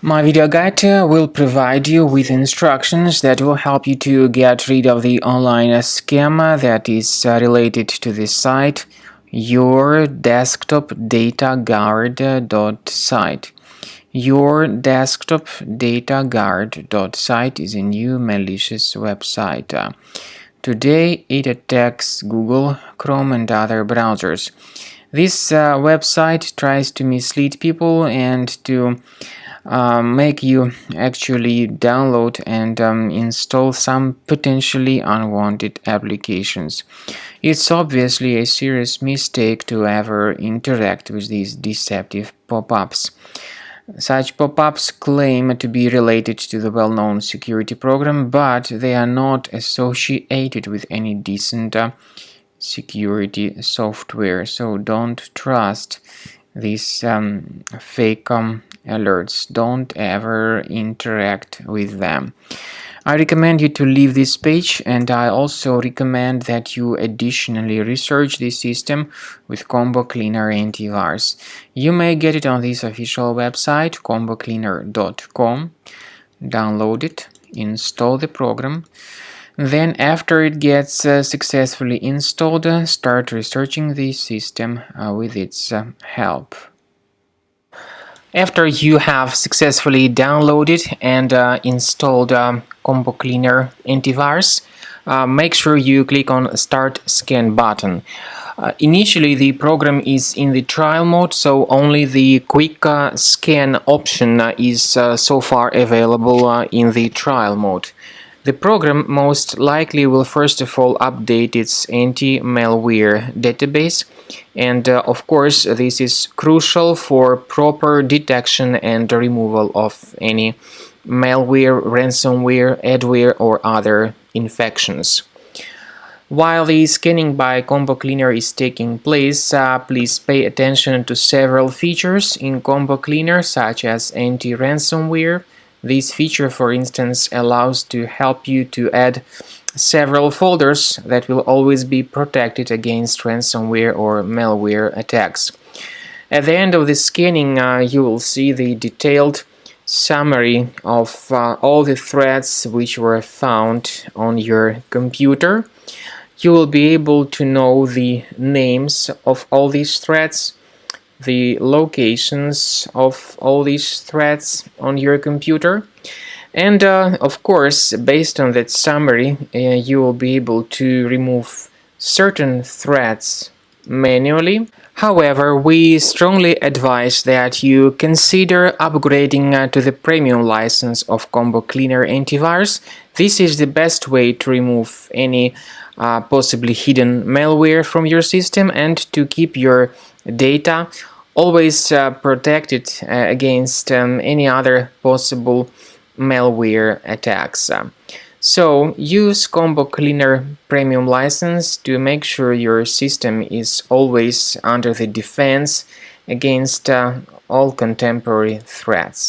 My video guide will provide you with instructions that will help you to get rid of the online scam that is related to this site, Yourdesktopdataguard.site. Yourdesktopdataguard.site is a new malicious website. Today it attacks Google, Chrome and other browsers. This website tries to mislead people and to make you actually download and install some potentially unwanted applications. It's obviously a serious mistake to ever interact with these deceptive pop-ups. Such pop-ups claim to be related to the well-known security program, but they are not associated with any decent security software, so don't trust these fake alerts. Don't ever interact with them. I recommend you to leave this page, and I also recommend that you additionally research this system with Combo Cleaner Antivirus. You may get it on this official website, combocleaner.com. Download it, install the program. Then, after it gets successfully installed, start researching the system with its help. After you have successfully downloaded and installed Combo Cleaner Antivirus, make sure you click on Start Scan button. Initially, the program is in the trial mode, so only the quick scan option is so far available in the trial mode. The program most likely will first of all update its anti-malware database, and of course this is crucial for proper detection and removal of any malware, ransomware, adware or other infections. While the scanning by Combo Cleaner is taking place, please pay attention to several features in Combo Cleaner such as anti-ransomware. This feature, for instance, allows to help you to add several folders that will always be protected against ransomware or malware attacks. At the end of the scanning, you will see the detailed summary of all the threads which were found on your computer. You will be able to know the names of all these threads, the locations of all these threads on your computer, and of course, based on that summary, you will be able to remove certain threads manually. However, we strongly advise that you consider upgrading to the premium license of Combo Cleaner Antivirus. This is the best way to remove any possibly hidden malware from your system and to keep your data always protected against any other possible malware attacks. So use Combo Cleaner Premium license to make sure your system is always under the defense against all contemporary threats.